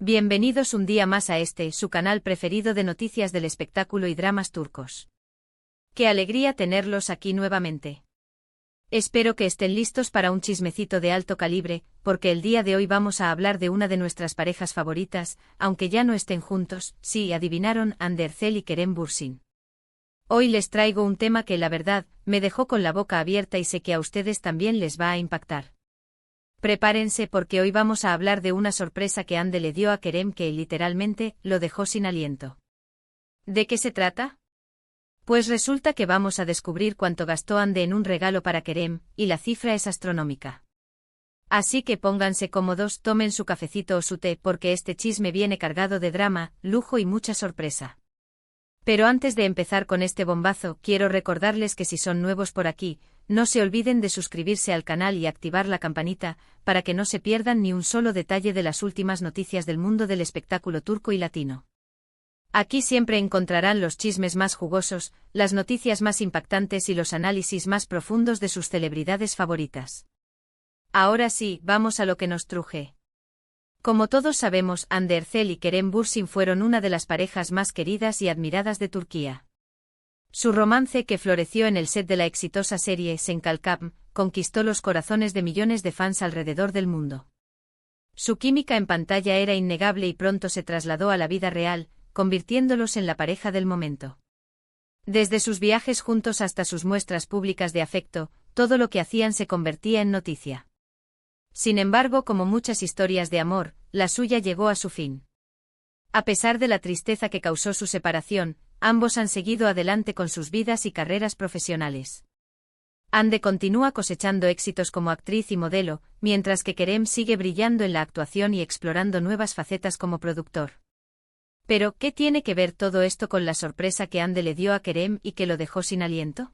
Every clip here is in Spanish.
Bienvenidos un día más a su canal preferido de noticias del espectáculo y dramas turcos. Qué alegría tenerlos aquí nuevamente. Espero que estén listos para un chismecito de alto calibre, porque el día de hoy vamos a hablar de una de nuestras parejas favoritas, aunque ya no estén juntos. Sí, adivinaron, Hande Erçel y Kerem Bürsin. Hoy les traigo un tema que la verdad, me dejó con la boca abierta y sé que a ustedes también les va a impactar. Prepárense porque hoy vamos a hablar de una sorpresa que Hande le dio a Kerem que literalmente lo dejó sin aliento. ¿De qué se trata? Pues resulta que vamos a descubrir cuánto gastó Hande en un regalo para Kerem, y la cifra es astronómica. Así que pónganse cómodos, tomen su cafecito o su té porque este chisme viene cargado de drama, lujo y mucha sorpresa. Pero antes de empezar con este bombazo, quiero recordarles que si son nuevos por aquí, no se olviden de suscribirse al canal y activar la campanita, para que no se pierdan ni un solo detalle de las últimas noticias del mundo del espectáculo turco y latino. Aquí siempre encontrarán los chismes más jugosos, las noticias más impactantes y los análisis más profundos de sus celebridades favoritas. Ahora sí, vamos a lo que nos truje. Como todos sabemos, Hande Erçel y Kerem Bürsin fueron una de las parejas más queridas y admiradas de Turquía. Su romance, que floreció en el set de la exitosa serie Sen Kalkam, conquistó los corazones de millones de fans alrededor del mundo. Su química en pantalla era innegable y pronto se trasladó a la vida real, convirtiéndolos en la pareja del momento. Desde sus viajes juntos hasta sus muestras públicas de afecto, todo lo que hacían se convertía en noticia. Sin embargo, como muchas historias de amor, la suya llegó a su fin. A pesar de la tristeza que causó su separación, ambos han seguido adelante con sus vidas y carreras profesionales. Hande continúa cosechando éxitos como actriz y modelo, mientras que Kerem sigue brillando en la actuación y explorando nuevas facetas como productor. Pero, ¿qué tiene que ver todo esto con la sorpresa que Hande le dio a Kerem y que lo dejó sin aliento?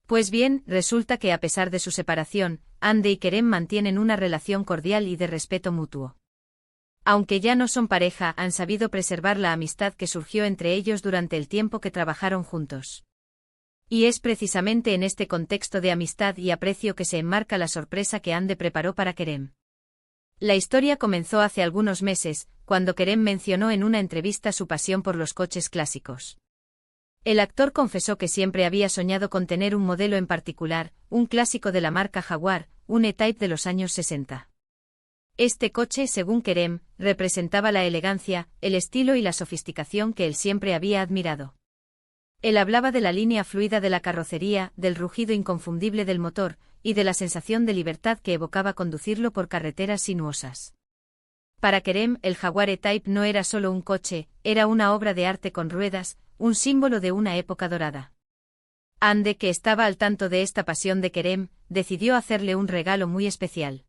Pues bien, resulta que a pesar de su separación, Hande y Kerem mantienen una relación cordial y de respeto mutuo. Aunque ya no son pareja, han sabido preservar la amistad que surgió entre ellos durante el tiempo que trabajaron juntos. Y es precisamente en este contexto de amistad y aprecio que se enmarca la sorpresa que Hande preparó para Kerem. La historia comenzó hace algunos meses, cuando Kerem mencionó en una entrevista su pasión por los coches clásicos. El actor confesó que siempre había soñado con tener un modelo en particular, un clásico de la marca Jaguar, un E-Type de los años 60. Este coche, según Kerem, representaba la elegancia, el estilo y la sofisticación que él siempre había admirado. Él hablaba de la línea fluida de la carrocería, del rugido inconfundible del motor, y de la sensación de libertad que evocaba conducirlo por carreteras sinuosas. Para Kerem, el Jaguar E-Type no era solo un coche, era una obra de arte con ruedas, un símbolo de una época dorada. Hande, que estaba al tanto de esta pasión de Kerem, decidió hacerle un regalo muy especial.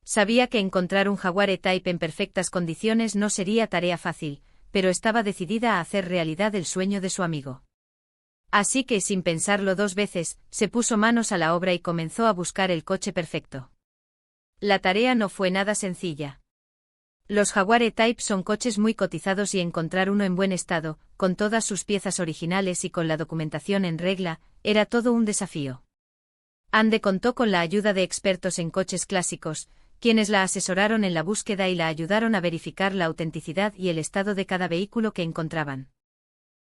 Sabía que encontrar un Jaguar E-Type en perfectas condiciones no sería tarea fácil, pero estaba decidida a hacer realidad el sueño de su amigo. Así que, sin pensarlo dos veces, se puso manos a la obra y comenzó a buscar el coche perfecto. La tarea no fue nada sencilla. Los Jaguar E-Type son coches muy cotizados y encontrar uno en buen estado, con todas sus piezas originales y con la documentación en regla, era todo un desafío. Hande contó con la ayuda de expertos en coches clásicos, quienes la asesoraron en la búsqueda y la ayudaron a verificar la autenticidad y el estado de cada vehículo que encontraban.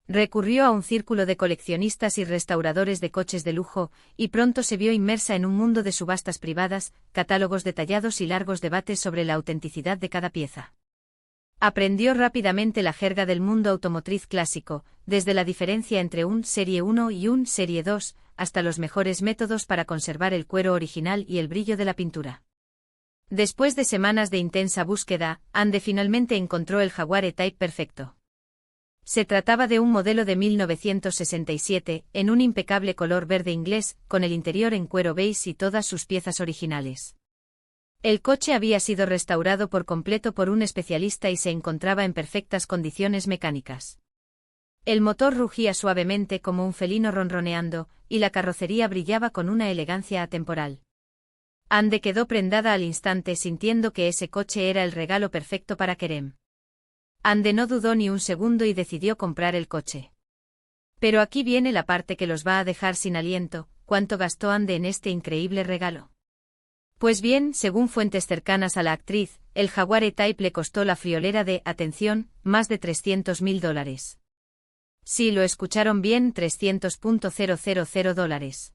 Recurrió a un círculo de coleccionistas y restauradores de coches de lujo, y pronto se vio inmersa en un mundo de subastas privadas, catálogos detallados y largos debates sobre la autenticidad de cada pieza. Aprendió rápidamente la jerga del mundo automotriz clásico, desde la diferencia entre un Serie 1 y un Serie 2, hasta los mejores métodos para conservar el cuero original y el brillo de la pintura. Después de semanas de intensa búsqueda, Hande finalmente encontró el Jaguar E-Type perfecto. Se trataba de un modelo de 1967, en un impecable color verde inglés, con el interior en cuero beige y todas sus piezas originales. El coche había sido restaurado por completo por un especialista y se encontraba en perfectas condiciones mecánicas. El motor rugía suavemente como un felino ronroneando, y la carrocería brillaba con una elegancia atemporal. Hande quedó prendada al instante sintiendo que ese coche era el regalo perfecto para Kerem. Hande no dudó ni un segundo y decidió comprar el coche. Pero aquí viene la parte que los va a dejar sin aliento: ¿cuánto gastó Hande en este increíble regalo? Pues bien, según fuentes cercanas a la actriz, el Jaguar E-Type le costó la friolera de, atención, más de $300.000. Sí, lo escucharon bien, $300.000.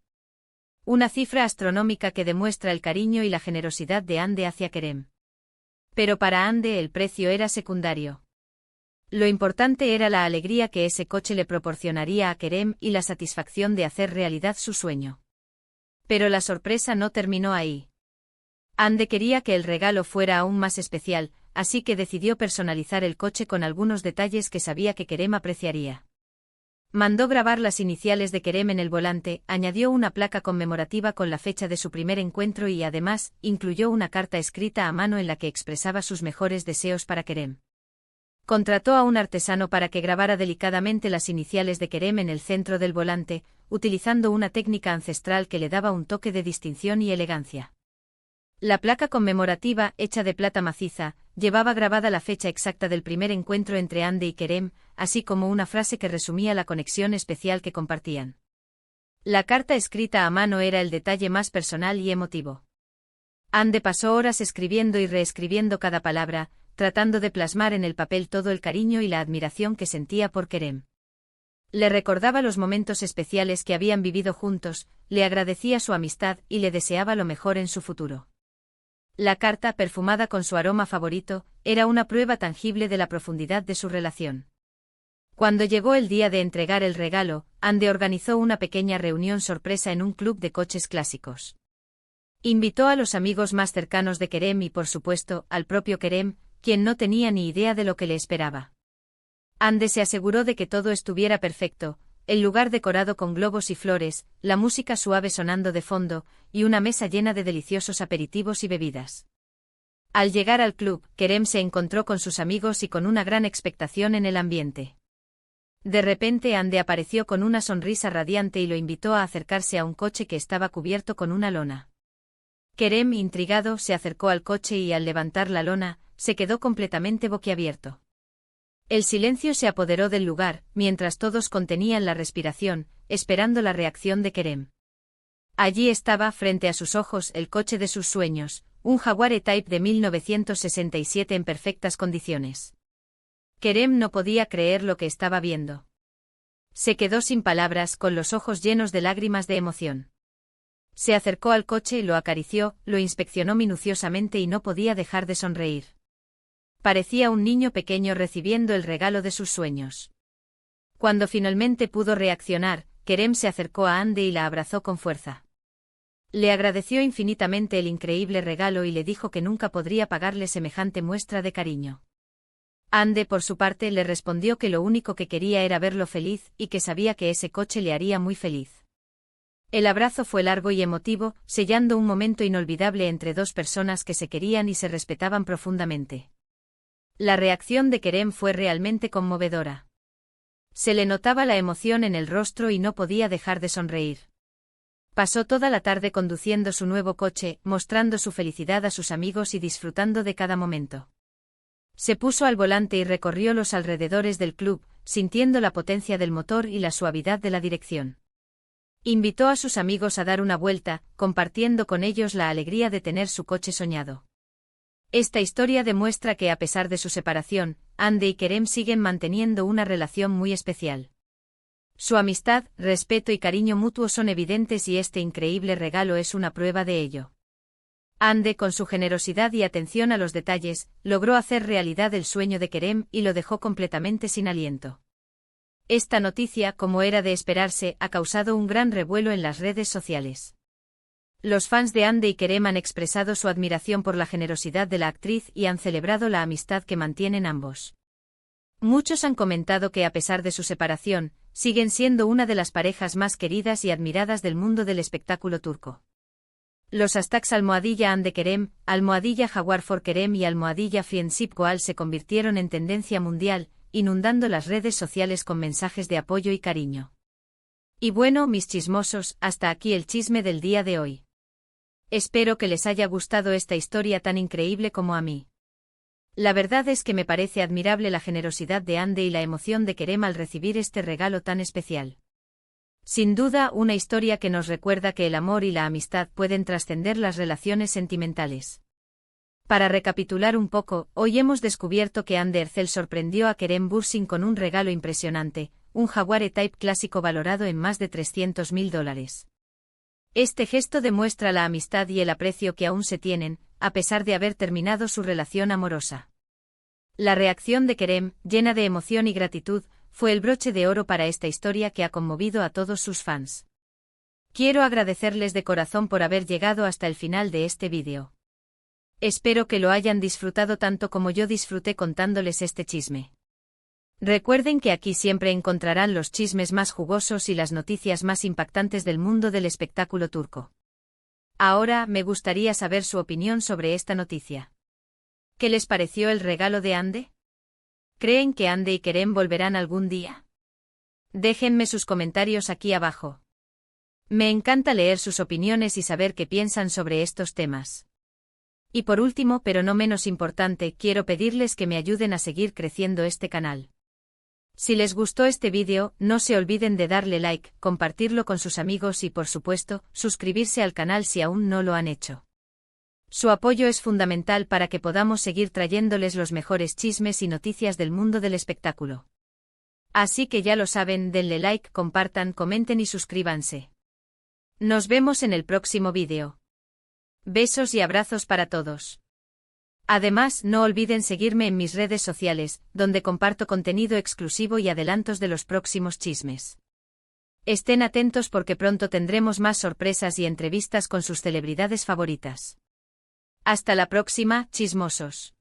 Una cifra astronómica que demuestra el cariño y la generosidad de Ande hacia Kerem. Pero para Ande el precio era secundario. Lo importante era la alegría que ese coche le proporcionaría a Kerem y la satisfacción de hacer realidad su sueño. Pero la sorpresa no terminó ahí. Ande quería que el regalo fuera aún más especial, así que decidió personalizar el coche con algunos detalles que sabía que Kerem apreciaría. Mandó grabar las iniciales de Kerem en el volante, añadió una placa conmemorativa con la fecha de su primer encuentro y además, incluyó una carta escrita a mano en la que expresaba sus mejores deseos para Kerem. Contrató a un artesano para que grabara delicadamente las iniciales de Kerem en el centro del volante, utilizando una técnica ancestral que le daba un toque de distinción y elegancia. La placa conmemorativa, hecha de plata maciza, llevaba grabada la fecha exacta del primer encuentro entre Ande y Kerem, así como una frase que resumía la conexión especial que compartían. La carta escrita a mano era el detalle más personal y emotivo. Ande pasó horas escribiendo y reescribiendo cada palabra, tratando de plasmar en el papel todo el cariño y la admiración que sentía por Kerem. Le recordaba los momentos especiales que habían vivido juntos, le agradecía su amistad y le deseaba lo mejor en su futuro. La carta, perfumada con su aroma favorito, era una prueba tangible de la profundidad de su relación. Cuando llegó el día de entregar el regalo, Ande organizó una pequeña reunión sorpresa en un club de coches clásicos. Invitó a los amigos más cercanos de Kerem y, por supuesto, al propio Kerem, quien no tenía ni idea de lo que le esperaba. Ande se aseguró de que todo estuviera perfecto, el lugar decorado con globos y flores, la música suave sonando de fondo, y una mesa llena de deliciosos aperitivos y bebidas. Al llegar al club, Kerem se encontró con sus amigos y con una gran expectación en el ambiente. De repente Ande apareció con una sonrisa radiante y lo invitó a acercarse a un coche que estaba cubierto con una lona. Kerem, intrigado, se acercó al coche y al levantar la lona, se quedó completamente boquiabierto. El silencio se apoderó del lugar, mientras todos contenían la respiración, esperando la reacción de Kerem. Allí estaba, frente a sus ojos, el coche de sus sueños, un Jaguar E-Type de 1967 en perfectas condiciones. Kerem no podía creer lo que estaba viendo. Se quedó sin palabras, con los ojos llenos de lágrimas de emoción. Se acercó al coche, lo acarició, lo inspeccionó minuciosamente y no podía dejar de sonreír. Parecía un niño pequeño recibiendo el regalo de sus sueños. Cuando finalmente pudo reaccionar, Kerem se acercó a Ande y la abrazó con fuerza. Le agradeció infinitamente el increíble regalo y le dijo que nunca podría pagarle semejante muestra de cariño. Ande, por su parte, le respondió que lo único que quería era verlo feliz y que sabía que ese coche le haría muy feliz. El abrazo fue largo y emotivo, sellando un momento inolvidable entre dos personas que se querían y se respetaban profundamente. La reacción de Kerem fue realmente conmovedora. Se le notaba la emoción en el rostro y no podía dejar de sonreír. Pasó toda la tarde conduciendo su nuevo coche, mostrando su felicidad a sus amigos y disfrutando de cada momento. Se puso al volante y recorrió los alrededores del club, sintiendo la potencia del motor y la suavidad de la dirección. Invitó a sus amigos a dar una vuelta, compartiendo con ellos la alegría de tener su coche soñado. Esta historia demuestra que a pesar de su separación, Ande y Kerem siguen manteniendo una relación muy especial. Su amistad, respeto y cariño mutuo son evidentes y este increíble regalo es una prueba de ello. Ande, con su generosidad y atención a los detalles, logró hacer realidad el sueño de Kerem y lo dejó completamente sin aliento. Esta noticia, como era de esperarse, ha causado un gran revuelo en las redes sociales. Los fans de Ande y Kerem han expresado su admiración por la generosidad de la actriz y han celebrado la amistad que mantienen ambos. Muchos han comentado que a pesar de su separación, siguen siendo una de las parejas más queridas y admiradas del mundo del espectáculo turco. Los hashtags #Ande Kerem, #Jaguar for Kerem y #Friendship Goal se convirtieron en tendencia mundial, inundando las redes sociales con mensajes de apoyo y cariño. Y bueno, mis chismosos, hasta aquí el chisme del día de hoy. Espero que les haya gustado esta historia tan increíble como a mí. La verdad es que me parece admirable la generosidad de Ande y la emoción de Kerem al recibir este regalo tan especial. Sin duda, una historia que nos recuerda que el amor y la amistad pueden trascender las relaciones sentimentales. Para recapitular un poco, hoy hemos descubierto que Anne Ercel sorprendió a Kerem Bürsin con un regalo impresionante, un Jaguar E-Type clásico valorado en más de $300.000. Este gesto demuestra la amistad y el aprecio que aún se tienen, a pesar de haber terminado su relación amorosa. La reacción de Kerem, llena de emoción y gratitud, fue el broche de oro para esta historia que ha conmovido a todos sus fans. Quiero agradecerles de corazón por haber llegado hasta el final de este vídeo. Espero que lo hayan disfrutado tanto como yo disfruté contándoles este chisme. Recuerden que aquí siempre encontrarán los chismes más jugosos y las noticias más impactantes del mundo del espectáculo turco. Ahora, me gustaría saber su opinión sobre esta noticia. ¿Qué les pareció el regalo de Hande? ¿Creen que Hande y Kerem volverán algún día? Déjenme sus comentarios aquí abajo. Me encanta leer sus opiniones y saber qué piensan sobre estos temas. Y por último, pero no menos importante, quiero pedirles que me ayuden a seguir creciendo este canal. Si les gustó este vídeo, no se olviden de darle like, compartirlo con sus amigos y por supuesto, suscribirse al canal si aún no lo han hecho. Su apoyo es fundamental para que podamos seguir trayéndoles los mejores chismes y noticias del mundo del espectáculo. Así que ya lo saben, denle like, compartan, comenten y suscríbanse. Nos vemos en el próximo vídeo. Besos y abrazos para todos. Además, no olviden seguirme en mis redes sociales, donde comparto contenido exclusivo y adelantos de los próximos chismes. Estén atentos porque pronto tendremos más sorpresas y entrevistas con sus celebridades favoritas. Hasta la próxima, chismosos.